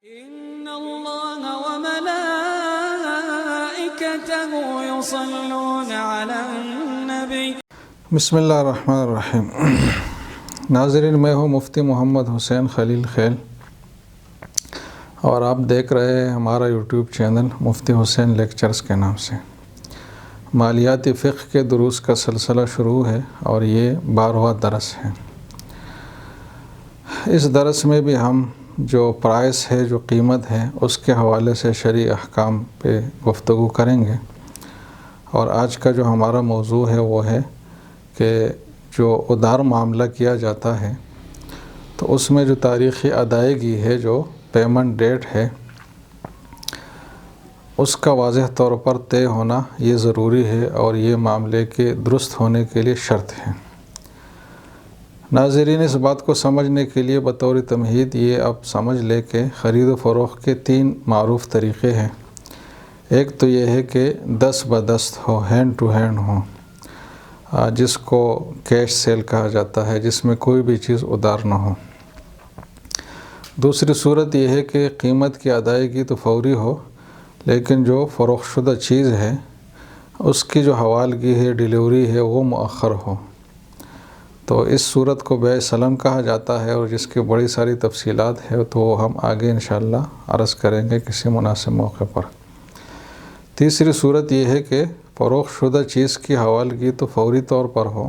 إن الله وملائكته يصلون على النبي بسم اللہ الرحمن الرحیم۔ ناظرین، میں ہوں مفتی محمد حسین خلیل خیل اور آپ دیکھ رہے ہیں ہمارا یوٹیوب چینل مفتی حسین لیکچرز کے نام سے۔ مالیاتی فقہ کے دروس کا سلسلہ شروع ہے اور یہ 12واں درس ہے۔ اس درس میں بھی ہم جو پرائس ہے، جو قیمت ہے، اس کے حوالے سے شرعی احکام پہ گفتگو کریں گے۔ اور آج کا جو ہمارا موضوع ہے وہ ہے کہ جو ادھار معاملہ کیا جاتا ہے تو اس میں جو تاریخی ادائیگی ہے، جو پیمنٹ ڈیٹ ہے، اس کا واضح طور پر طے ہونا یہ ضروری ہے اور یہ معاملے کے درست ہونے کے لیے شرط ہے۔ ناظرین، اس بات کو سمجھنے کے لیے بطور تمہید یہ اب سمجھ لے کہ خرید و فروخت کے 3 معروف طریقے ہیں۔ ایک تو یہ ہے کہ دست بدست ہو، ہینڈ ٹو ہینڈ ہو، جس کو کیش سیل کہا جاتا ہے، جس میں کوئی بھی چیز ادھار نہ ہو۔ دوسری صورت یہ ہے کہ قیمت کی ادائیگی تو فوری ہو، لیکن جو فروخت شدہ چیز ہے اس کی جو حوالگی ہے، ڈیلیوری ہے، وہ مؤخر ہو۔ تو اس صورت کو بیع سلم کہا جاتا ہے اور جس کی بڑی ساری تفصیلات ہے تو وہ ہم آگے انشاءاللہ عرض کریں گے کسی مناسب موقع پر۔ تیسری صورت یہ ہے کہ فروخت شدہ چیز کی حوالگی تو فوری طور پر ہو،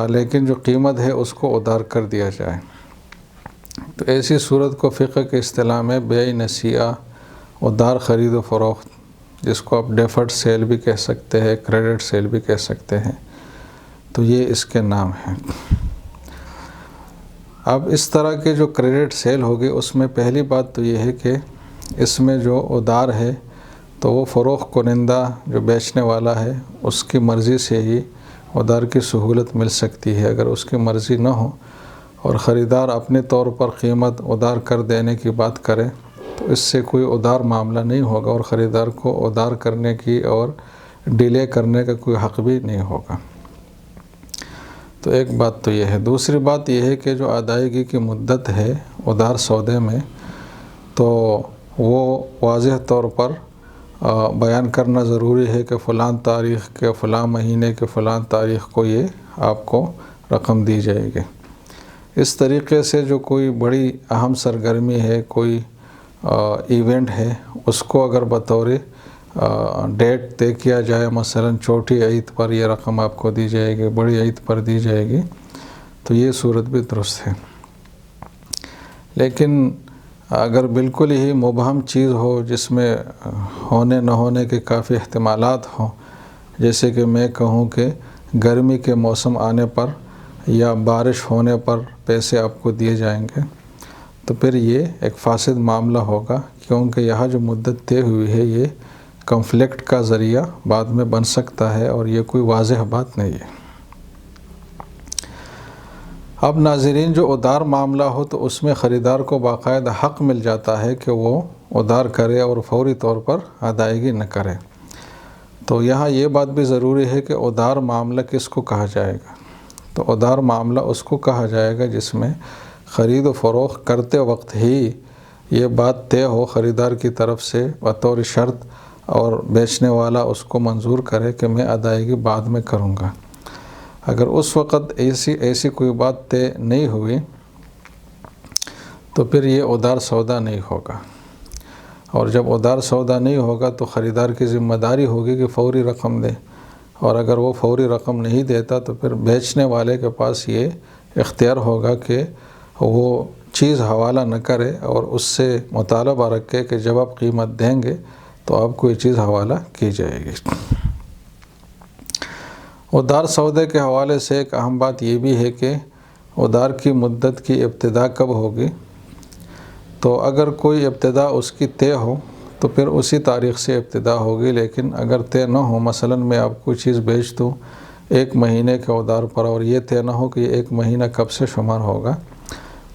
لیکن جو قیمت ہے اس کو ادھار کر دیا جائے۔ تو ایسی صورت کو فقہ کے اصطلاح میں بیع نسیئہ، ادھار خرید و فروخت، جس کو آپ ڈیفرڈ سیل بھی کہہ سکتے ہیں، کریڈٹ سیل بھی کہہ سکتے ہیں، تو یہ اس کے نام ہیں۔ اب اس طرح کے جو کریڈٹ سیل ہوگی اس میں پہلی بات تو یہ ہے کہ اس میں جو ادھار ہے تو وہ فروخت کنندہ جو بیچنے والا ہے اس کی مرضی سے ہی ادھار کی سہولت مل سکتی ہے۔ اگر اس کی مرضی نہ ہو اور خریدار اپنے طور پر قیمت ادھار کر دینے کی بات کرے تو اس سے کوئی ادھار معاملہ نہیں ہوگا اور خریدار کو ادھار کرنے کی اور ڈیلے کرنے کا کوئی حق بھی نہیں ہوگا۔ تو ایک بات تو یہ ہے۔ دوسری بات یہ ہے کہ جو ادائیگی کی مدت ہے ادھار سودے میں، تو وہ واضح طور پر بیان کرنا ضروری ہے کہ فلاں تاریخ کے فلاں مہینے کے فلاں تاریخ کو یہ آپ کو رقم دی جائے گی۔ اس طریقے سے جو کوئی بڑی اہم سرگرمی ہے، کوئی ایونٹ ہے، اس کو اگر بطور ڈیٹ طے کیا جائے، مثلا چھوٹی عید پر یہ رقم آپ کو دی جائے گی، بڑی عید پر دی جائے گی، تو یہ صورت بھی درست ہے۔ لیکن اگر بالکل ہی مبہم چیز ہو جس میں ہونے نہ ہونے کے کافی احتمالات ہوں، جیسے کہ میں کہوں کہ گرمی کے موسم آنے پر یا بارش ہونے پر پیسے آپ کو دیے جائیں گے، تو پھر یہ ایک فاسد معاملہ ہوگا، کیونکہ یہاں جو مدت طے ہوئی ہے یہ کنفلکٹ کا ذریعہ بعد میں بن سکتا ہے اور یہ کوئی واضح بات نہیں ہے۔ اب ناظرین، جو ادھار معاملہ ہو تو اس میں خریدار کو باقاعدہ حق مل جاتا ہے کہ وہ ادھار کرے اور فوری طور پر ادائیگی نہ کرے۔ تو یہاں یہ بات بھی ضروری ہے کہ ادھار معاملہ کس کو کہا جائے گا؟ تو ادھار معاملہ اس کو کہا جائے گا جس میں خرید و فروخت کرتے وقت ہی یہ بات طے ہو خریدار کی طرف سے بطور شرط اور بیچنے والا اس کو منظور کرے کہ میں ادائیگی بعد میں کروں گا۔ اگر اس وقت ایسی کوئی بات طے نہیں ہوئی تو پھر یہ ادھار سودا نہیں ہوگا، اور جب ادھار سودا نہیں ہوگا تو خریدار کی ذمہ داری ہوگی کہ فوری رقم دے، اور اگر وہ فوری رقم نہیں دیتا تو پھر بیچنے والے کے پاس یہ اختیار ہوگا کہ وہ چیز حوالہ نہ کرے اور اس سے مطالبہ رکھے کہ جب آپ قیمت دیں گے تو آپ کو یہ چیز حوالہ کی جائے گی۔ ادھار سودے کے حوالے سے ایک اہم بات یہ بھی ہے کہ ادھار کی مدت کی ابتدا کب ہوگی۔ تو اگر کوئی ابتدا اس کی طے ہو تو پھر اسی تاریخ سے ابتدا ہوگی، لیکن اگر طے نہ ہو، مثلا میں آپ کو چیز بیچ دوں 1 مہینے کے ادھار پر اور یہ طے نہ ہو کہ یہ 1 مہینہ کب سے شمار ہوگا،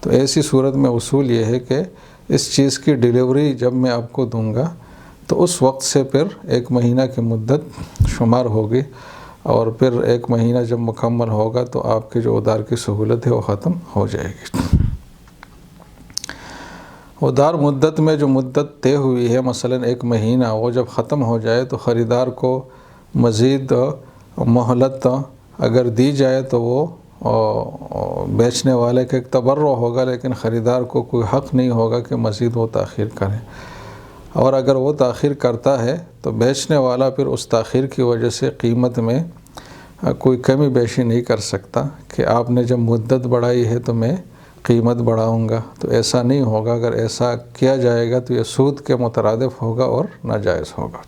تو ایسی صورت میں اصول یہ ہے کہ اس چیز کی ڈیلیوری جب میں آپ کو دوں گا تو اس وقت سے پھر 1 مہینہ کی مدت شمار ہوگی، اور پھر 1 مہینہ جب مکمل ہوگا تو آپ کی جو ادھار کی سہولت ہے وہ ختم ہو جائے گی۔ ادار مدت میں جو مدت طے ہوئی ہے، مثلا 1 مہینہ، وہ جب ختم ہو جائے تو خریدار کو مزید مہلت اگر دی جائے تو وہ بیچنے والے کا ایک تبرع ہوگا، لیکن خریدار کو کوئی حق نہیں ہوگا کہ مزید وہ تاخیر کرے۔ اور اگر وہ تاخیر کرتا ہے تو بیچنے والا پھر اس تاخیر کی وجہ سے قیمت میں کوئی کمی بیشی نہیں کر سکتا کہ آپ نے جب مدت بڑھائی ہے تو میں قیمت بڑھاؤں گا، تو ایسا نہیں ہوگا۔ اگر ایسا کیا جائے گا تو یہ سود کے مترادف ہوگا اور ناجائز ہوگا۔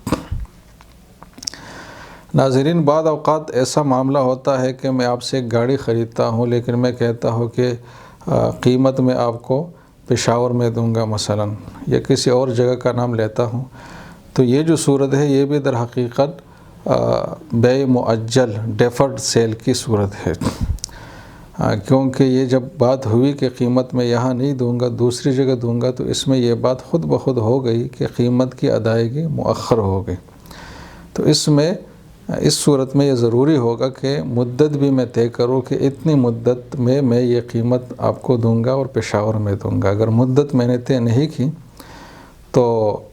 ناظرین، بعض اوقات ایسا معاملہ ہوتا ہے کہ میں آپ سے ایک گاڑی خریدتا ہوں، لیکن میں کہتا ہوں کہ قیمت میں آپ کو پشاور میں دوں گا مثلا، یا کسی اور جگہ کا نام لیتا ہوں، تو یہ جو صورت ہے یہ بھی در حقیقت بیع مؤجل ڈیفرڈ سیل کی صورت ہے، کیونکہ یہ جب بات ہوئی کہ قیمت میں یہاں نہیں دوں گا، دوسری جگہ دوں گا، تو اس میں یہ بات خود بخود ہو گئی کہ قیمت کی ادائیگی مؤخر ہو گئی۔ تو اس صورت میں یہ ضروری ہوگا کہ مدت بھی میں طے کروں کہ اتنی مدت میں یہ قیمت آپ کو دوں گا اور پشاور میں دوں گا۔ اگر مدت میں نے طے نہیں کی تو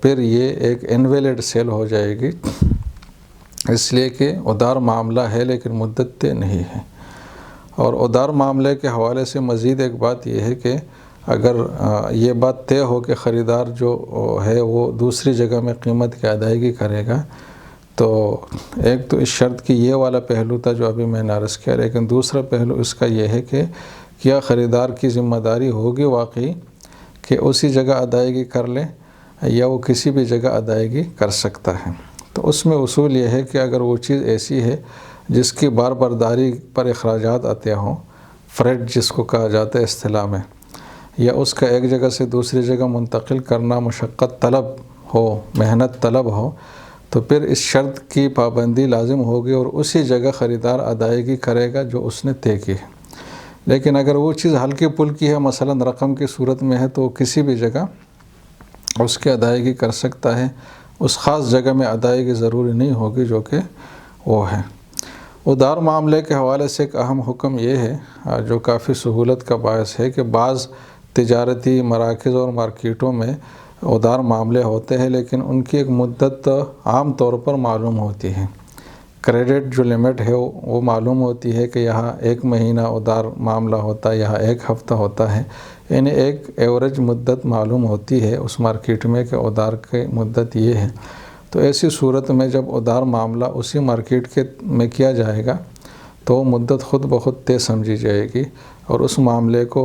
پھر یہ ایک انویلڈ سیل ہو جائے گی، اس لیے کہ ادار معاملہ ہے لیکن مدت طے نہیں ہے۔ اور ادار معاملے کے حوالے سے مزید ایک بات یہ ہے کہ اگر یہ بات طے ہو کہ خریدار جو ہے وہ دوسری جگہ میں قیمت کی ادائیگی کرے گا، تو ایک تو اس شرط کی یہ والا پہلو تھا جو ابھی میں نے عرض کیا، لیکن دوسرا پہلو اس کا یہ ہے کہ کیا خریدار کی ذمہ داری ہوگی واقعی کہ اسی جگہ ادائیگی کر لے یا وہ کسی بھی جگہ ادائیگی کر سکتا ہے۔ تو اس میں اصول یہ ہے کہ اگر وہ چیز ایسی ہے جس کی بار برداری پر اخراجات آتے ہوں، فریٹ جس کو کہا جاتا ہے اصطلاح میں، یا اس کا ایک جگہ سے دوسری جگہ منتقل کرنا مشقت طلب ہو، محنت طلب ہو، تو پھر اس شرط کی پابندی لازم ہوگی اور اسی جگہ خریدار ادائیگی کرے گا جو اس نے طے کی ہے۔ لیکن اگر وہ چیز ہلکی پھلکی ہے، مثلا رقم کی صورت میں ہے، تو کسی بھی جگہ اس کی ادائیگی کر سکتا ہے، اس خاص جگہ میں ادائیگی ضروری نہیں ہوگی جو کہ وہ ہے۔ ادار معاملے کے حوالے سے ایک اہم حکم یہ ہے جو کافی سہولت کا باعث ہے کہ بعض تجارتی مراکز اور مارکیٹوں میں ادار معاملے ہوتے ہیں، لیکن ان کی ایک مدت عام طور پر معلوم ہوتی ہے۔ کریڈٹ جو لمٹ ہے وہ معلوم ہوتی ہے کہ یہاں 1 مہینہ ادار معاملہ ہوتا ہے، یہاں 1 ہفتہ ہوتا ہے، یعنی ایک ایوریج مدت معلوم ہوتی ہے اس مارکیٹ میں کہ ادار کی مدت یہ ہے۔ تو ایسی صورت میں جب ادار معاملہ اسی مارکیٹ میں کیا جائے گا تو وہ مدت خود بخود طے سمجھی جائے گی اور اس معاملے کو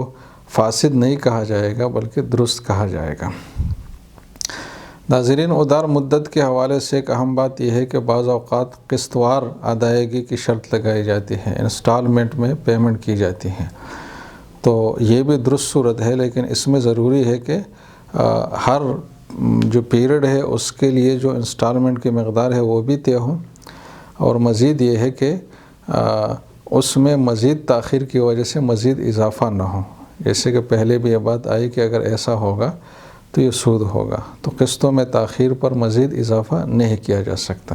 فاسد نہیں کہا جائے گا بلکہ درست کہا جائے گا۔ ناظرین، ادار مدت کے حوالے سے ایک اہم بات یہ ہے کہ بعض اوقات قسط وار ادائیگی کی شرط لگائی جاتی ہے، انسٹالمنٹ میں پیمنٹ کی جاتی ہے، تو یہ بھی درست صورت ہے، لیکن اس میں ضروری ہے کہ ہر جو پیریڈ ہے اس کے لیے جو انسٹالمنٹ کی مقدار ہے وہ بھی طے ہو، اور مزید یہ ہے کہ اس میں مزید تاخیر کی وجہ سے مزید اضافہ نہ ہو، جیسے کہ پہلے بھی یہ بات آئی کہ اگر ایسا ہوگا تو یہ سود ہوگا، تو قسطوں میں تاخیر پر مزید اضافہ نہیں کیا جا سکتا۔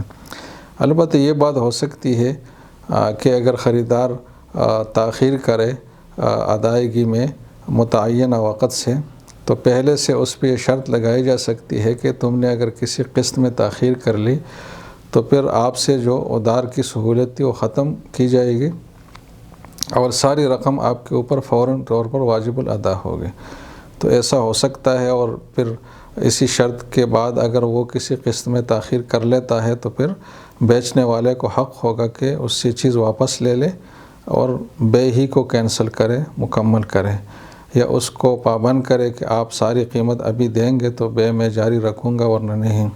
البتہ یہ بات ہو سکتی ہے کہ اگر خریدار تاخیر کرے ادائیگی میں متعینہ وقت سے، تو پہلے سے اس پہ یہ شرط لگائی جا سکتی ہے کہ تم نے اگر کسی قسط میں تاخیر کر لی تو پھر آپ سے جو ادار کی سہولت تھی وہ ختم کی جائے گی اور ساری رقم آپ کے اوپر فوراً طور پر واجب الادا ہوگی۔ تو ایسا ہو سکتا ہے، اور پھر اسی شرط کے بعد اگر وہ کسی قسط میں تاخیر کر لیتا ہے تو پھر بیچنے والے کو حق ہوگا کہ اس سے چیز واپس لے لے اور بے ہی کو کینسل کرے، مکمل کرے، یا اس کو پابند کرے کہ آپ ساری قیمت ابھی دیں گے تو بے میں جاری رکھوں گا ورنہ نہیں۔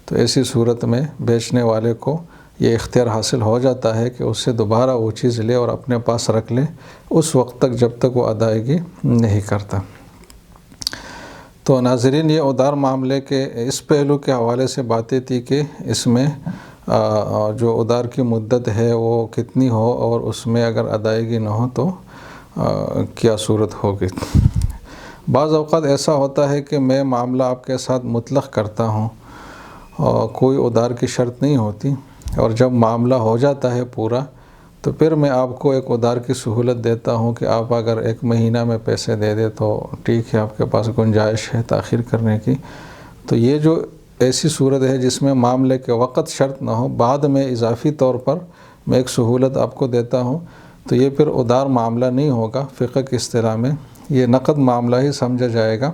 تو ایسی صورت میں بیچنے والے کو یہ اختیار حاصل ہو جاتا ہے کہ اس سے دوبارہ وہ چیز لے اور اپنے پاس رکھ لے اس وقت تک جب تک وہ ادائیگی نہیں کرتا۔ تو ناظرین، یہ ادار معاملے کے اس پہلو کے حوالے سے باتیں تھی کہ اس میں جو ادار کی مدت ہے وہ کتنی ہو اور اس میں اگر ادائیگی نہ ہو تو کیا صورت ہوگی۔ بعض اوقات ایسا ہوتا ہے کہ میں معاملہ آپ کے ساتھ مطلق کرتا ہوں، کوئی ادار کی شرط نہیں ہوتی، اور جب معاملہ ہو جاتا ہے پورا تو تو پھر میں آپ کو ایک ادار کی سہولت دیتا ہوں کہ آپ اگر 1 مہینہ میں پیسے دے دیں تو ٹھیک ہے، آپ کے پاس گنجائش ہے تاخیر کرنے کی۔ تو یہ جو ایسی صورت ہے جس میں معاملے کے وقت شرط نہ ہو، بعد میں اضافی طور پر میں ایک سہولت آپ کو دیتا ہوں، تو یہ پھر ادار معاملہ نہیں ہوگا، فقہ کی اصطلاح میں یہ نقد معاملہ ہی سمجھا جائے گا۔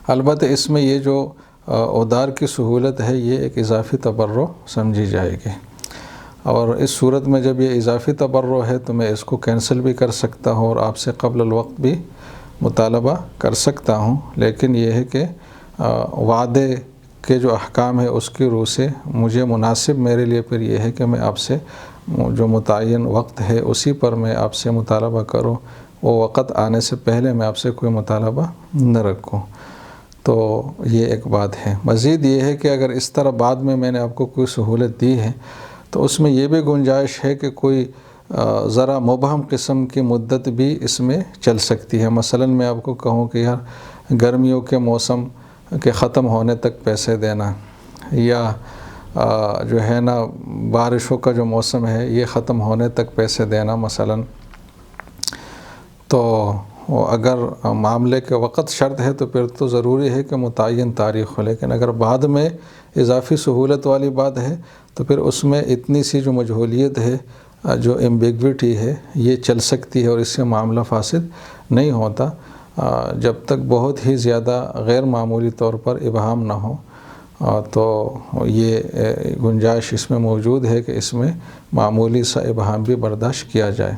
البتہ اس میں یہ جو ادار کی سہولت ہے یہ ایک اضافی تبرع سمجھی جائے گی، اور اس صورت میں جب یہ اضافی تبرع ہے تو میں اس کو کینسل بھی کر سکتا ہوں اور آپ سے قبل الوقت بھی مطالبہ کر سکتا ہوں، لیکن یہ ہے کہ وعدے کے جو احکام ہے اس کی روح سے مجھے مناسب میرے لیے پھر یہ ہے کہ میں آپ سے جو متعین وقت ہے اسی پر میں آپ سے مطالبہ کروں، وہ وقت آنے سے پہلے میں آپ سے کوئی مطالبہ نہ رکھوں۔ تو یہ ایک بات ہے۔ مزید یہ ہے کہ اگر اس طرح بعد میں نے آپ کو کوئی سہولت دی ہے تو اس میں یہ بھی گنجائش ہے کہ کوئی ذرا مبہم قسم کی مدت بھی اس میں چل سکتی ہے۔ مثلا میں آپ کو کہوں کہ یار گرمیوں کے موسم کے ختم ہونے تک پیسے دینا، یا جو ہے نا بارشوں کا جو موسم ہے یہ ختم ہونے تک پیسے دینا مثلا، تو اگر معاملے کے وقت شرط ہے تو پھر تو ضروری ہے کہ متعین تاریخ ہو، لیکن اگر بعد میں اضافی سہولت والی بات ہے تو پھر اس میں اتنی سی جو مجہولیت ہے، جو ایمبیگوٹی ہے، یہ چل سکتی ہے اور اس سے معاملہ فاسد نہیں ہوتا جب تک بہت ہی زیادہ غیر معمولی طور پر ابہام نہ ہو، تو یہ گنجائش اس میں موجود ہے کہ اس میں معمولی سا ابہام بھی برداشت کیا جائے۔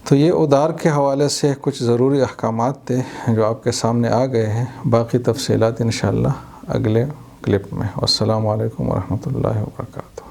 تو یہ ادار کے حوالے سے کچھ ضروری احکامات تھے جو آپ کے سامنے آ گئے ہیں، باقی تفصیلات انشاءاللہ اگلے کلپ میں۔ والسلام علیکم ورحمۃ اللہ وبرکاتہ۔